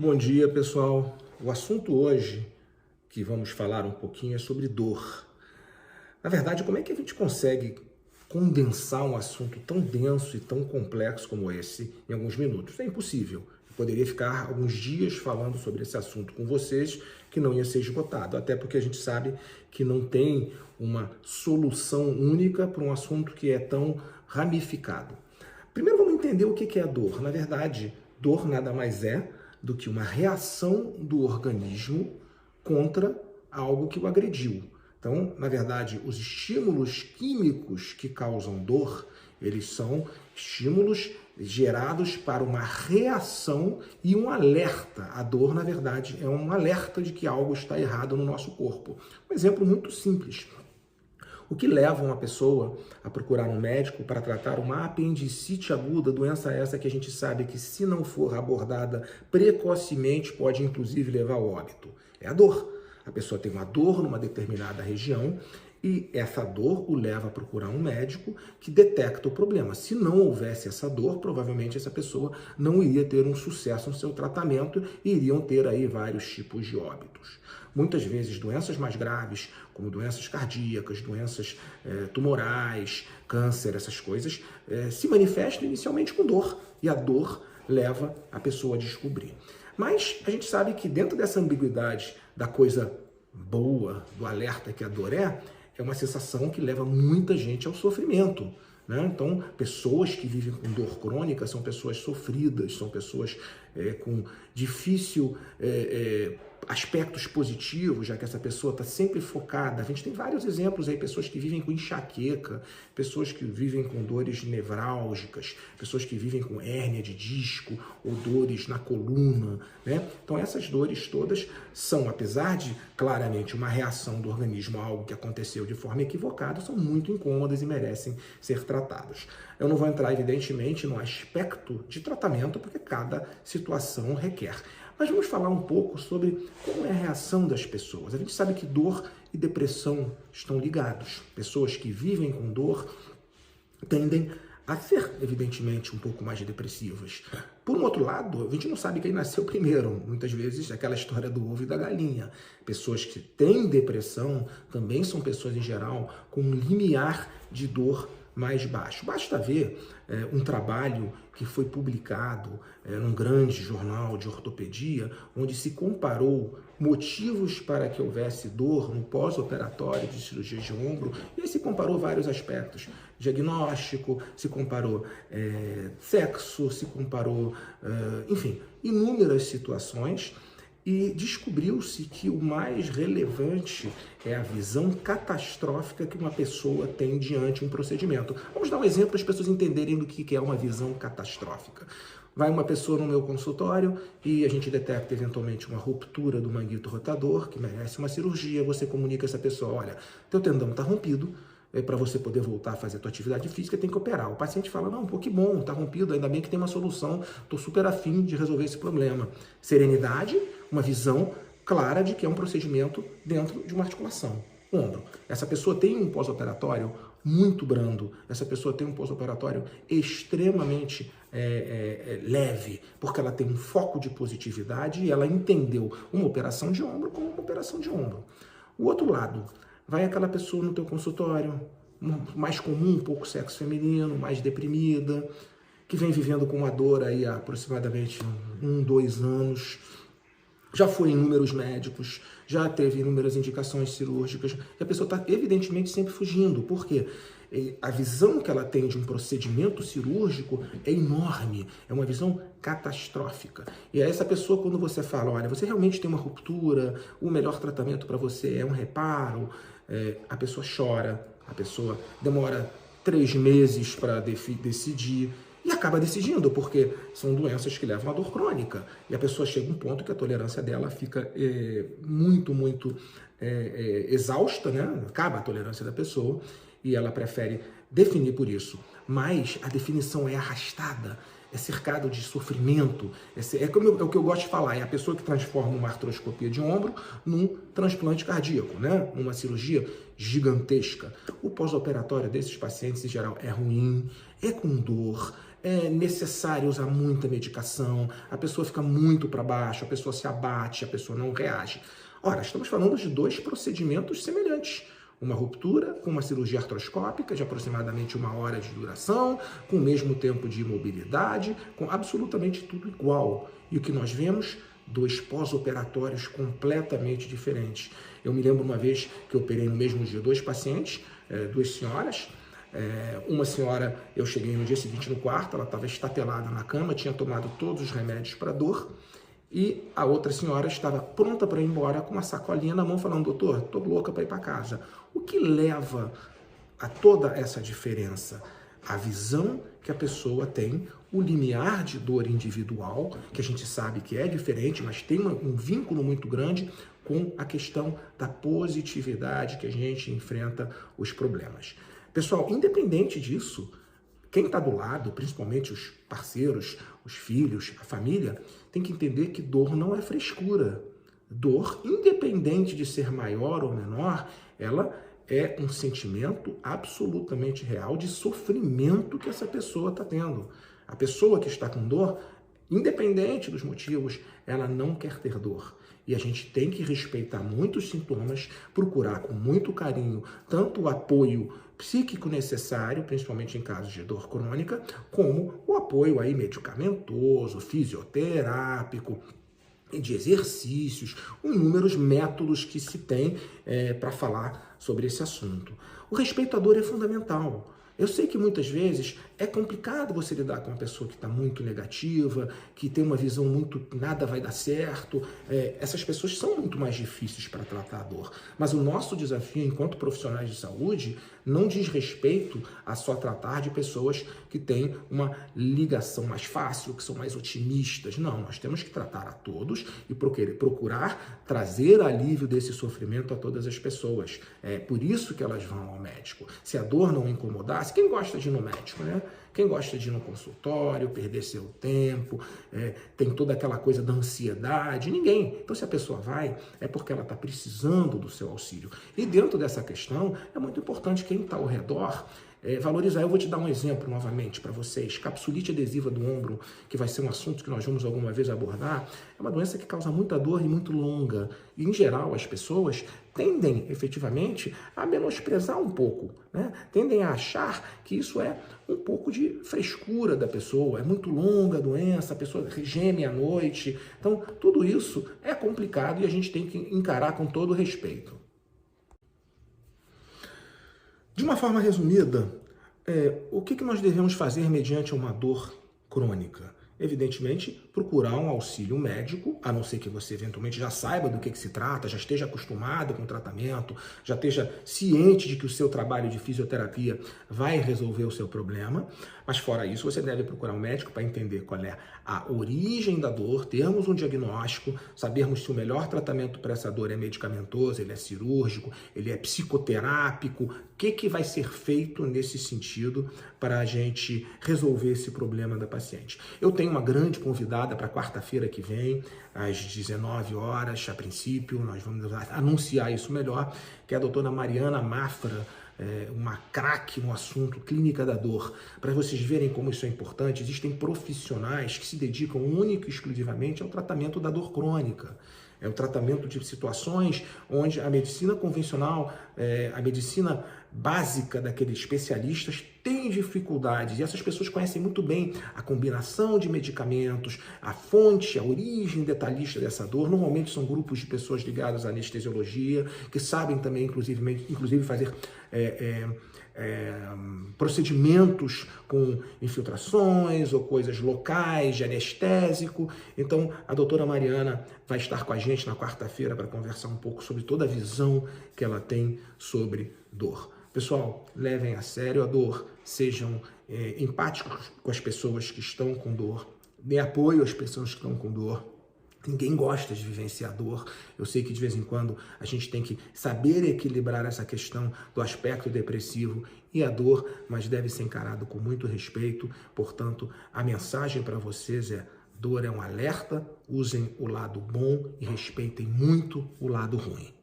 Bom dia, pessoal. O assunto hoje que vamos falar um pouquinho é sobre dor. Na verdade, como é que a gente consegue condensar um assunto tão denso e tão complexo como esse em alguns minutos? É impossível. Eu poderia ficar alguns dias falando sobre esse assunto com vocês que não ia ser esgotado, até porque a gente sabe que não tem uma solução única para um assunto que é tão ramificado. Primeiro vamos entender o que é a dor. Na verdade, dor nada mais é do que uma reação do organismo contra algo que o agrediu. Então, na verdade, os estímulos químicos que causam dor, eles são estímulos gerados para uma reação e um alerta. A dor, na verdade, é um alerta de que algo está errado no nosso corpo. Um exemplo muito simples. O que leva uma pessoa a procurar um médico para tratar uma apendicite aguda, doença essa que a gente sabe que, se não for abordada precocemente, pode inclusive levar ao óbito? É a dor. A pessoa tem uma dor numa determinada região e essa dor o leva a procurar um médico que detecta o problema. Se não houvesse essa dor, provavelmente essa pessoa não iria ter um sucesso no seu tratamento e iriam ter aí vários tipos de óbitos. Muitas vezes doenças mais graves, como doenças cardíacas, doenças tumorais, câncer, essas coisas, se manifestam inicialmente com dor e a dor leva a pessoa a descobrir. Mas a gente sabe que dentro dessa ambiguidade da coisa boa, do alerta que a dor é uma sensação que leva muita gente ao sofrimento. Então, pessoas que vivem com dor crônica são pessoas sofridas, são pessoas com difícil aspectos positivos, já que essa pessoa está sempre focada. A gente tem vários exemplos aí, pessoas que vivem com enxaqueca, pessoas que vivem com dores nevrálgicas, pessoas que vivem com hérnia de disco ou dores na coluna, Então, essas dores todas são, apesar de claramente uma reação do organismo a algo que aconteceu de forma equivocada, são muito incômodas e merecem ser tratadas. Eu não vou entrar, evidentemente, no aspecto de tratamento, porque cada situação requer. Mas vamos falar um pouco sobre como é a reação das pessoas. A gente sabe que dor e depressão estão ligados. Pessoas que vivem com dor tendem a ser, evidentemente, um pouco mais depressivas. Por um outro lado, a gente não sabe quem nasceu primeiro. Muitas vezes, aquela história do ovo e da galinha. Pessoas que têm depressão também são pessoas, em geral, com um limiar de dor mais baixo. Basta ver um trabalho que foi publicado num grande jornal de ortopedia, onde se comparou motivos para que houvesse dor no pós-operatório de cirurgia de ombro, e aí se comparou vários aspectos. Diagnóstico, se comparou sexo, se comparou, enfim, inúmeras situações, e descobriu-se que o mais relevante é a visão catastrófica que uma pessoa tem diante de um procedimento. Vamos dar um exemplo para as pessoas entenderem do que é uma visão catastrófica. Vai uma pessoa no meu consultório e a gente detecta eventualmente uma ruptura do manguito rotador, que merece uma cirurgia. Você comunica a essa pessoa: olha, teu tendão está rompido, para você poder voltar a fazer a tua atividade física, tem que operar. O paciente fala: não, pô, que bom, tá rompido, ainda bem que tem uma solução, tô super afim de resolver esse problema. Serenidade, uma visão clara de que é um procedimento dentro de uma articulação. Ombro. Essa pessoa tem um pós-operatório muito brando, essa pessoa tem um pós-operatório extremamente leve, porque ela tem um foco de positividade e ela entendeu uma operação de ombro como uma operação de ombro. O outro lado, vai aquela pessoa no teu consultório, mais comum, um pouco sexo feminino, mais deprimida, que vem vivendo com uma dor aí há aproximadamente 2 anos, já foi em inúmeros médicos, já teve inúmeras indicações cirúrgicas, e a pessoa está evidentemente sempre fugindo. Por quê? A visão que ela tem de um procedimento cirúrgico é enorme, é uma visão catastrófica. E a essa pessoa, quando você fala: olha, você realmente tem uma ruptura, o melhor tratamento para você é um reparo, a pessoa chora, a pessoa demora 3 meses para decidir e acaba decidindo, porque são doenças que levam à dor crônica. E a pessoa chega a um ponto que a tolerância dela fica muito exausta, Acaba a tolerância da pessoa e ela prefere definir por isso. Mas a definição é arrastada, é cercado de sofrimento, é o que eu gosto de falar, é a pessoa que transforma uma artroscopia de ombro num transplante cardíaco, numa cirurgia gigantesca. O pós-operatório desses pacientes, em geral, é ruim, é com dor, é necessário usar muita medicação, a pessoa fica muito para baixo, a pessoa se abate, a pessoa não reage. Ora, estamos falando de dois procedimentos semelhantes. Uma ruptura com uma cirurgia artroscópica de aproximadamente 1 hora de duração, com o mesmo tempo de imobilidade, com absolutamente tudo igual. E o que nós vemos? 2 pós-operatórios completamente diferentes. Eu me lembro uma vez que eu operei no mesmo dia 2 pacientes, 2 senhoras. Uma senhora, eu cheguei no dia seguinte no quarto, ela estava estatelada na cama, tinha tomado todos os remédios para dor, e a outra senhora estava pronta para ir embora com uma sacolinha na mão, falando: doutor, estou louca para ir para casa. O que leva a toda essa diferença? A visão que a pessoa tem, o limiar de dor individual, que a gente sabe que é diferente, mas tem um vínculo muito grande com a questão da positividade que a gente enfrenta os problemas. Pessoal, independente disso, quem está do lado, principalmente os parceiros, os filhos, a família, tem que entender que dor não é frescura. Dor, independente de ser maior ou menor, ela é um sentimento absolutamente real de sofrimento que essa pessoa está tendo. A pessoa que está com dor, independente dos motivos, ela não quer ter dor. E a gente tem que respeitar muitos sintomas, procurar com muito carinho tanto o apoio psíquico necessário, principalmente em casos de dor crônica, como o apoio aí medicamentoso, fisioterápico, de exercícios, inúmeros métodos que se tem para falar sobre esse assunto. O respeito à dor é fundamental. Eu sei que muitas vezes é complicado você lidar com uma pessoa que está muito negativa, que tem uma visão muito nada vai dar certo. Essas pessoas são muito mais difíceis para tratar a dor. Mas o nosso desafio enquanto profissionais de saúde não diz respeito a só tratar de pessoas que têm uma ligação mais fácil, que são mais otimistas. Não, nós temos que tratar a todos e procurar trazer alívio desse sofrimento a todas as pessoas. É por isso que elas vão ao médico. Se a dor não incomodasse, quem gosta de ir no médico, né? Quem gosta de ir no consultório, perder seu tempo, tem toda aquela coisa da ansiedade? Ninguém. Então, se a pessoa vai, é porque ela está precisando do seu auxílio. E dentro dessa questão, é muito importante quem está ao redor valorizar. Eu vou te dar um exemplo novamente para vocês. Capsulite adesiva do ombro, que vai ser um assunto que nós vamos alguma vez abordar, é uma doença que causa muita dor e muito longa. E, em geral, as pessoas tendem, efetivamente, a menosprezar um pouco, né? Tendem a achar que isso é um pouco de frescura da pessoa, é muito longa a doença, a pessoa geme à noite. Então, tudo isso é complicado e a gente tem que encarar com todo respeito. De uma forma resumida, o que nós devemos fazer mediante uma dor crônica? Evidentemente, procurar um auxílio médico, a não ser que você eventualmente já saiba do que se trata, já esteja acostumado com o tratamento, já esteja ciente de que o seu trabalho de fisioterapia vai resolver o seu problema. Mas fora isso, você deve procurar um médico para entender qual é a origem da dor, termos um diagnóstico, sabermos se o melhor tratamento para essa dor é medicamentoso, ele é cirúrgico, ele é psicoterápico, o que vai ser feito nesse sentido para a gente resolver esse problema da paciente. Eu tenho uma grande convidada para quarta-feira que vem, às 19 horas, a princípio, nós vamos anunciar isso melhor, que é a doutora Mariana Mafra, uma craque no assunto clínica da dor. Para vocês verem como isso é importante, existem profissionais que se dedicam única e exclusivamente ao tratamento da dor crônica. É o tratamento de situações onde a medicina convencional, a medicina básica daqueles especialistas tem dificuldades. E essas pessoas conhecem muito bem a combinação de medicamentos, a fonte, a origem detalhista dessa dor. Normalmente são grupos de pessoas ligadas à anestesiologia, que sabem também, inclusive fazer procedimentos com infiltrações ou coisas locais de anestésico. Então, a doutora Mariana vai estar com a gente na quarta-feira para conversar um pouco sobre toda a visão que ela tem sobre dor. Pessoal, levem a sério a dor, sejam empáticos com as pessoas que estão com dor, dê apoio às pessoas que estão com dor. Ninguém gosta de vivenciar dor. Eu sei que de vez em quando a gente tem que saber equilibrar essa questão do aspecto depressivo e a dor, mas deve ser encarado com muito respeito. Portanto, a mensagem para vocês é: dor é um alerta, usem o lado bom e respeitem muito o lado ruim.